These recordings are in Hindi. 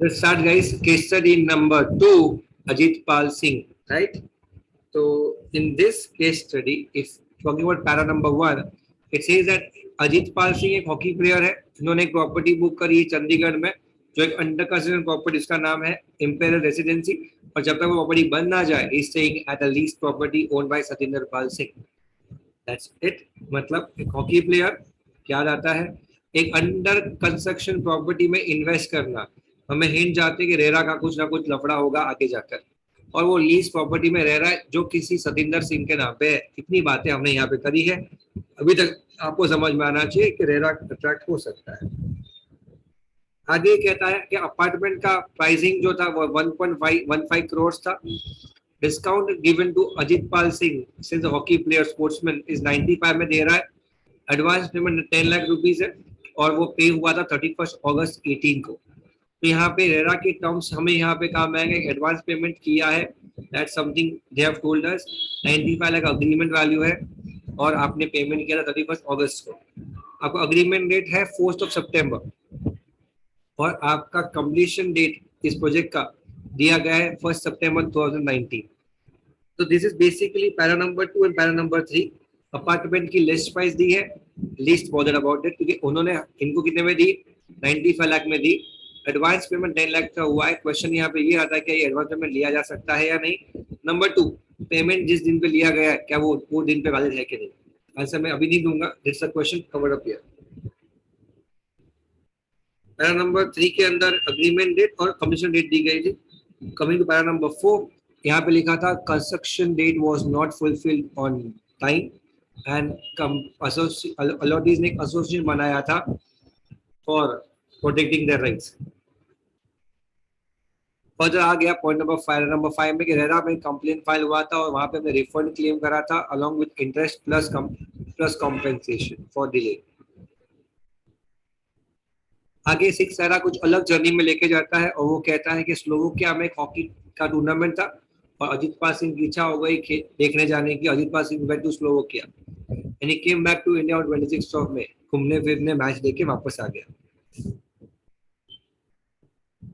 Let's start, guys. Case study number 2, Ajit Pal Singh, right? So, in this case study, if talking about para number 1, it says that Ajit Pal Singh एक हॉकी प्लेयर है. इन्होंने एक प्रॉपर्टी बुक करी है चंडीगढ़ में, जो एक अंडर कंस्ट्रक्शन प्रॉपर्टी, उसका नाम है इंपेरियल रेसिडेंसी. और जब तक वो प्रॉपर्टी बन ना जाए, he is staying at a lease property owned by Satinder Pal Singh. That's it. मतलब एक हॉकी प्लेयर क्या आता है, एक अंडर कंस्ट्रक्शन प्रॉपर्टी में इन्वेस्ट करना. हमें हिंट जाते कि रेरा का कुछ ना कुछ लफड़ा होगा आगे जाकर, और वो लीज प्रॉपर्टी में रह रहा है जो किसी सतिंदर सिंह के नाम पे है. इतनी बातें हमने यहाँ पे करी है. अभी तक आपको समझ में आना चाहिए कि रेरा अट्रैक्ट हो सकता है. आगे कहता है कि अपार्टमेंट का प्राइसिंग जो था वो 1.15 करोड़ था. Discount given to Ajit Pal Singh since hockey player sportsman is 95 में दे रहा है. एडवांस पेमेंट 10 लाख रुपीज है और वो पे हुआ था 31 अगस्त 18 को. तो यहाँ पे रेरा के टर्म्स हमें यहाँ पे काम आएंगे. एडवांस पेमेंट किया है, that's something they have told us. 95 lakh agreement value है और आपने पेमेंट किया था 31 अगस्त को. आपको अग्रीमेंट डेट है 4 सितंबर और आपका कंप्लीशन डेट इस प्रोजेक्ट का दिया गया है 1 सितंबर 2019. तो this is basically para number 2 and para number 3. Apartment की लिस्ट प्राइस दी है, लिस्ट बॉदर अबाउट इट, क्योंकि उन्होंने इनको कितने में दी, 95 लाख में दी. एडवांस पेमेंट 10 लाख का हुआ है. क्वेश्चन यहाँ पे ये आता है कि ये एडवांस पेमेंट लिया जा सकता है या नहीं. नंबर 2, पेमेंट जिस दिन पे लिया गया है क्या वो दिन पे वैलिड है कि नहीं. आंसर मैं अभी नहीं दूंगा. This question covered up here. Para number 3 के अंदर अग्रीमेंट डेट और कंप्लीशन डेट दी गई थी. कमिंग टू पैरा नंबर 4, यहाँ पे लिखा था construction date was not fulfilled on time and allottees ने एक एसोसिएशन बनाया था for protecting their rights. Further आ गया पॉइंट नंबर 5 में कि रेरा में कंप्लेंट फाइल हुआ था और वहां पे हमने रिफंड क्लेम करा था along with interest plus compensation for delay. आगे 6 सारा कुछ अलग जर्नी में लेके जाता है और वो कहता है कि स्लोवाकिया में एक हॉकी का टूर्नामेंट था और अजीत पाल सिंह की इच्छा हो गई देखने जाने की. Ajit Pal Singh went to Slovakia and he came back to India on 26 में. घूमने फिरने मैच देके वापस आ गया.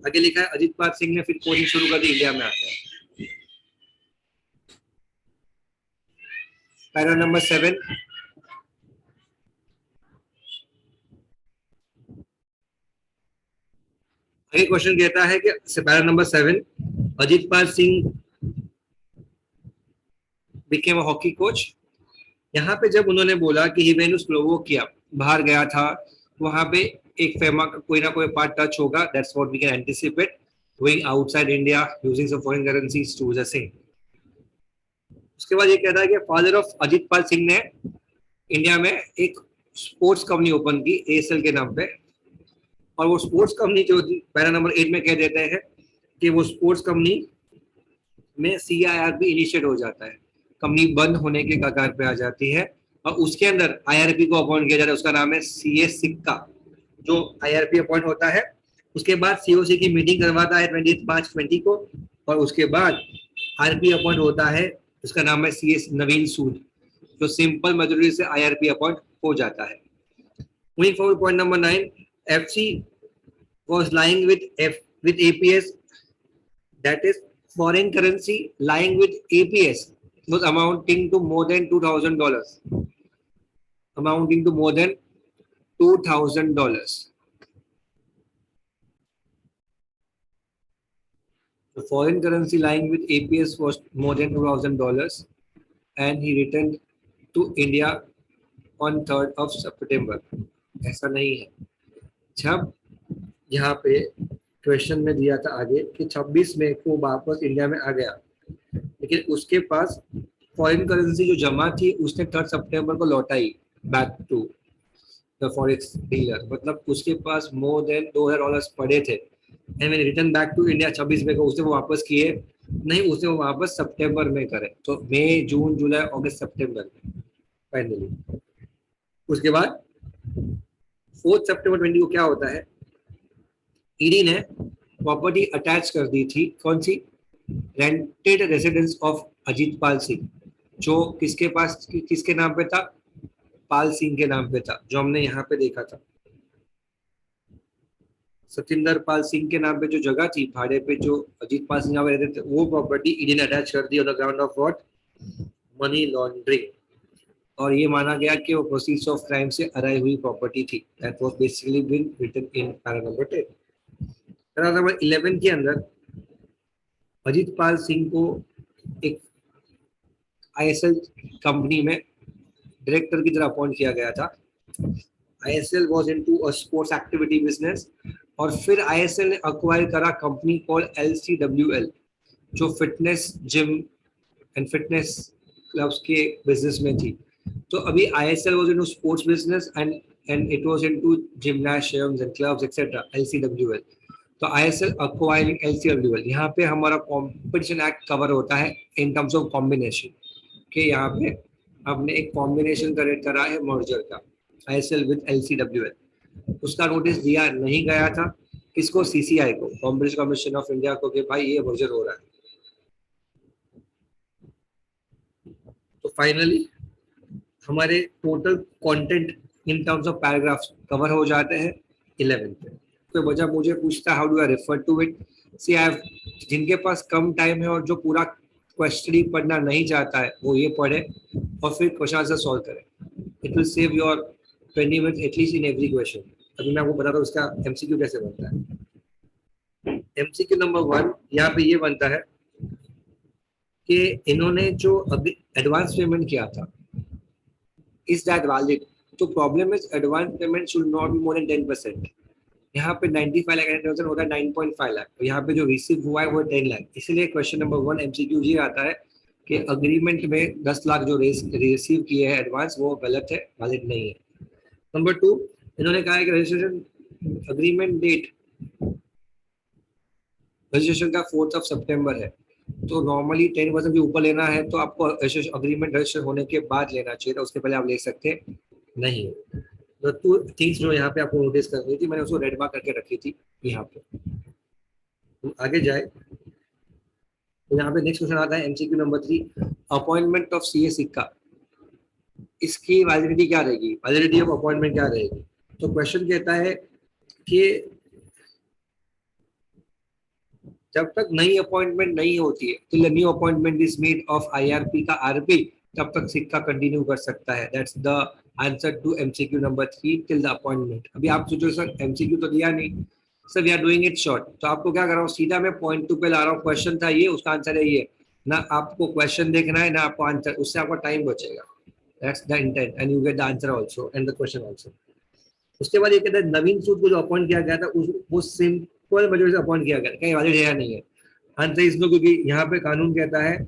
आगे लिखा है अजीत पाल सिंह ने फिर कोचिंग शुरू कर दी इंडिया में आकर. पैरा नंबर 7, आगे क्वेश्चन कहता है कि para number 7, Ajit Pal Singh became a hockey coach. यहाँ पे जब उन्होंने बोला कि ही वेंट टू स्लोवाकिया, बाहर गया था, वहां पे एक फेमा का कोई ना कोई पार्ट टच होगा. That's what we can anticipate. Going outside India using some foreign currencies to Singh. उसके बाद ये कहता है कि फादर ऑफ अजीत पाल सिंह ने इंडिया में एक स्पोर्ट्स कंपनी ओपन की एएसएल के नाम पे. और वो स्पोर्ट्स कंपनी जो पैरा नंबर 8 में कह देते हैं कि वो स्पोर्ट्स कंपनी में सीआईआरपी इनिशिएट हो जाता है. कंपनी बंद होने के कगार पे आ जाती है और उसके अंदर आईआरपी को अपॉइंट किया जाता है. उसका नाम है सीए सिक्का, जो आईआरपी अपॉइंट होता है. उसके बाद सीओसी की मीटिंग करवाता है 28 मार्च 20 को और उसके बाद आरपी अपॉइंट होता है. उसका नाम है सीएस नवीन सूद, जो सिंपल मेजोरिटी से आईआरपी अपॉइंट हो जाता है. Moving forward, point number 9, FC was lying with APS, that is foreign currency lying with APS was amounting to more than $2,000. Amounting to more than $2,000. The foreign currency lying with APS was more than $2,000 and he returned to India on 3rd of September. ऐसा नहीं है. जब यहाँ पे क्वेश्चन में दिया था आगे कि 26 मई को वापस इंडिया में आ गया, लेकिन उसके पास फॉरेन करेंसी जो जमा थी उसने 3 सितंबर को लौटाई back to the forex dealer. मतलब उसके पास मोर देन $2,000 पड़े थे and when return back to India 26 मई को उसने वो वापस किए नहीं, उसने वो वापस सितंबर में करे. तो मई, जून, जुलाई, अगस्त, सितंबर में फाइनली. उसके बाद 4 सितंबर 20 को क्या होता है, ईडी ने प्रॉपर्टी अटैच कर दी थी. कौन सी? Rented residence of Ajit Pal Singh, जो किसके पास किसके नाम पे था? पाल सिंह के नाम पे था, जो हमने यहाँ पे देखा था. सतिंदर पाल सिंह के नाम पे जो जगह थी भाड़े पे, जो अजीत पाल सिंह यहाँ पे रहते थे, वो प्रॉपर्टी ईडी ने अटैच कर दी on the ground of what, money laundering. और ये माना गया कि वो प्रोसीड्स ऑफ क्राइम से अराई हुई प्रॉपर्टी थी। That was basically been written in para number 10। Para number 11 के अंदर अजीत पाल सिंह को एक आईएसएल कंपनी में डायरेक्टर की तरह अपॉइंट किया गया था। ISL was into a sports activity business, और फिर आईएसएल ने अक्वायर करा कंपनी कॉल्ड एलसीडब्ल्यूएल, जो fitness gym and fitness clubs के बिजनेस में थी। तो अभी ISL was into sports business and it was into gymnasiums and clubs etcetera, LCWL. तो आईएसएल अक्वायरिंग एलसीडब्ल्यूएल, यहाँ पे हमारा कॉम्पिटिशन एक्ट कवर होता है इन टर्म्स ऑफ कॉम्बिनेशन के। यहाँ पे हमने एक कॉम्बिनेशन करेक्ट करा है मर्जर का, आईएसएल विद एलसीडब्ल्यूएल। उसका नोटिस दिया नहीं गया था, किसको, सीसीआई को, कॉम्पिटिशन कमीशन ऑफ इंडिया को, कि भाई ये मर्जर हो रहा है। तो फाइनली हमारे total content in terms of paragraphs cover हो जाते हैं 11 पे। तो वजह मुझे पूछता how do I refer to it. See I have, जिनके पास कम टाइम है और जो पूरा क्वेश्चन ही पढ़ना नहीं चाहता है, वो ये पढ़े और फिर क्वेश्चन आंसर सॉल्व करे। It will save your 20 minutes at least in every question. अभी मैं आपको बताता हूँ इसका एमसीक्यू कैसे बनता है। एमसीक्यू नंबर 1 यहाँ पे ये बनता है कि इन्होंने जो अभी एडवांस पेमेंट किया था, is that valid? तो problem is advance payment should not be more than 10%। यहाँ पे 95 लाख होता है 9.5 लाख, तो यहाँ पे जो रिसीव हुआ है वो 10 लाख। इसलिए क्वेश्चन नंबर 1 एमसीक्यू ये आता है कि अग्रीमेंट में 10 लाख जो रिसीव किए हैं एडवांस, वो गलत है, वैलिड नहीं है। नंबर 2, इन्होंने कहा है कि रजिस्ट्रेशन अग्रीमेंट डेट रजिस्ट्रेशन का 4 सितंबर है, तो नॉर्मली 10% के ऊपर लेना है तो आपको अग्रीमेंट रजिस्टर होने के बाद लेना चाहिए था, उसके पहले आप ले सकते नहीं। तो 2 थिंग्स जो यहाँ पे आपको नोटिस करनी थी, मैंने उसको रेड मार्क करके रखी थी यहाँ पे। तो आगे जाए तो यहाँ पे नेक्स्ट क्वेश्चन आता है MCQ number 3, appointment of CA सिक्का। इसकी वैलिडिटी क्या रहेगी, वैलिडिटी ऑफ अपॉइंटमेंट क्या रहेगी। तो क्वेश्चन कहता है कि जब तक नई अपॉइंटमेंट नहीं होती है, till new appointment is made of IRP का आरपी, तब तक सिक्का कंटिन्यू कर सकता है। That's the answer to MCQ number 3, till the appointment. अभी आप सोचो सर एमसीक्यू तो दिया नहीं, sir we are doing it short, तो आपको क्या कर रहा हूँ, सीधा मैं पॉइंट 2 पे ला रहा हूँ। क्वेश्चन था ये, उसका आंसर है ये। ना आपको क्वेश्चन देखना है ना आपको आंसर, उससे आपका टाइम बचेगा। That's the intent and you get the answer also and the question also. उसके बाद ये कहता है नवीन सूद को जो अपॉइंट किया गया था वो सिंपल मेजॉरिटी से अपॉइंट किया गया, कहीं वैलिड है या नहीं है। आंसर इसमें, क्योंकि यहाँ पे कानून कहता है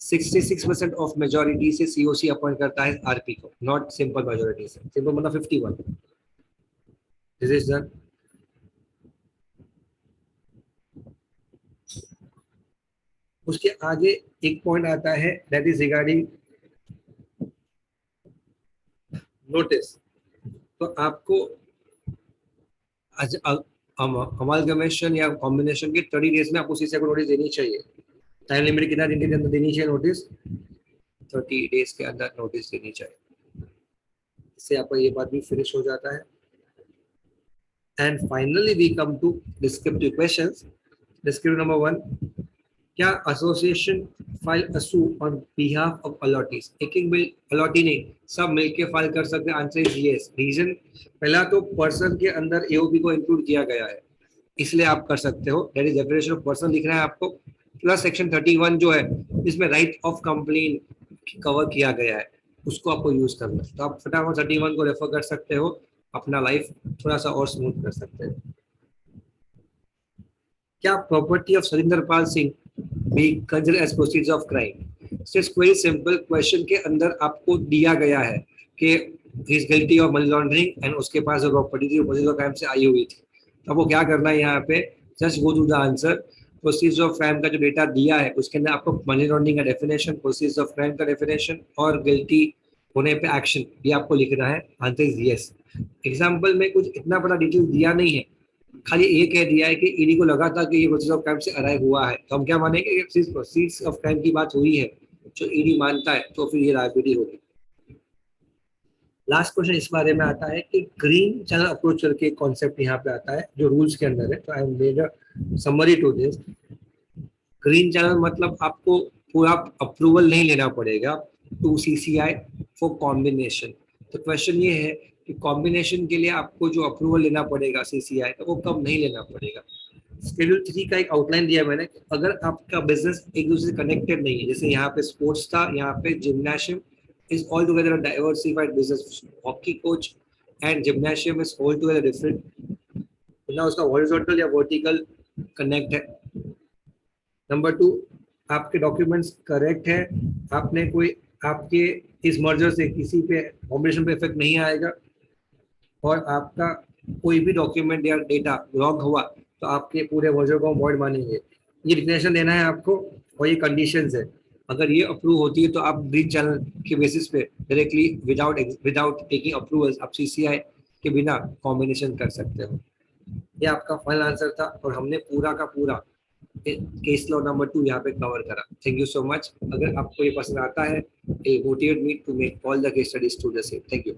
66% ऑफ मेजॉरिटी से सीओसी अपॉइंट करता है आरपी को, नॉट सिंपल मेजॉरिटी से। सिंपल मतलब 51। This is done. उसके आगे एक पॉइंट आता है दैट इज रिगार्डिंग नोटिस। तो आपको अमालगमेशन या कॉम्बिनेशन के 30 डेज में आपको सीसीआई को नोटिस देनी चाहिए। टाइम लिमिट कितना दिन के अंदर देनी चाहिए नोटिस, 30 डेज के अंदर नोटिस देनी चाहिए। इससे आपका ये बात भी फिनिश हो जाता है। And finally we come to descriptive questions. Descriptive number 1, क्या association file a suit on behalf of allottees. एक एक बिल अलॉटी नहीं, सब मिलके फाइल कर सकते हैं। Answer is yes. रीजन, पहला तो पर्सन के अंदर एओबी को इंक्लूड किया गया है, इसलिए आप कर सकते हो। That is definition of person लिखना है आपको, प्लस सेक्शन 31 जो है इसमें राइट ऑफ कंप्लेन कवर किया गया है, उसको आपको यूज करना है। तो आप फटाफट 31 को रेफर कर सकते हो, अपना लाइफ थोड़ा सा और स्मूथ कर सकते हैं। क्या property of Surinder Pal Singh be considered as proceeds of crime. It's very simple. Question के अंदर आपको दिया गया है कि he is guilty of money laundering and उसके पास जो प्रॉपर्टी थी वो प्रोसीड्स ऑफ क्राइम से आई हुई थी। तो आपको क्या करना है, यहाँ पे just go to the answer. Proceeds of crime का जो डेटा दिया है उसके अंदर आपको मनी लॉन्ड्रिंग का डेफिनेशन, प्रोसीड्स ऑफ क्राइम का डेफिनेशन और गिल्टी होने पे एक्शन, ये आपको लिखना है। Answer is yes. एग्जाम्पल में कुछ इतना बड़ा डिटेल दिया नहीं है, खाली ये कह दिया है कि ईडी को लगा था कि ये प्रोसीज ऑफ क्राइम से अराइव हुआ है, तो हम क्या मानेंगे कि प्रोसीज ऑफ क्राइम की बात हुई है, जो ईडी मानता है तो फिर ये लायबिलिटी होगी। लास्ट क्वेश्चन इस बारे में आता है कि ग्रीन चैनल अप्रोच करके कॉन्सेप्ट यहाँ पे आता है जो रूल्स के अंदर है। तो I made a summary to this. Green channel मतलब आपको पूरा अप्रूवल नहीं लेना पड़ेगा टू सीसीआई फॉर कॉम्बिनेशन। तो क्वेश्चन ये है कि कॉम्बिनेशन के लिए आपको जो अप्रूवल लेना पड़ेगा सीसीआई का, वो कब नहीं लेना पड़ेगा। शेड्यूल 3 का एक आउटलाइन दिया मैंने। अगर आपका बिजनेस एक दूसरे से कनेक्टेड नहीं है, जैसे यहाँ पे स्पोर्ट्स था, यहाँ पे gymnasium is all together diversified business, hockey coach and gymnasium is all together different, ना उसका हॉरिजॉन्टल या वर्टिकल कनेक्ट है। नंबर 2, आपके डॉक्यूमेंट्स करेक्ट है, आपने कोई आपके इस मर्जर से किसी पे कॉम्बिनेशन पे इफेक्ट नहीं आएगा, और आपका कोई भी डॉक्यूमेंट या डेटा रॉन्ग हुआ तो आपके पूरे मर्जर को वॉइड मानेंगे। ये डिक्लेरेशन देना है आपको, और ये कंडीशंस है। अगर ये अप्रूव होती है तो आप ग्रीन चैनल के बेसिस पे डायरेक्टली विदाउट टेकिंग अप्रूवल्स आप सीसीआई के बिना कॉम्बिनेशन कर सकते हो। ये आपका फाइनल आंसर था, और हमने पूरा का पूरा केस लॉ नंबर 2 यहाँ पे कवर करा। Thank you so much. अगर आपको ये पसंद आता है, motivate me to make all the case studies to the same. Thank you.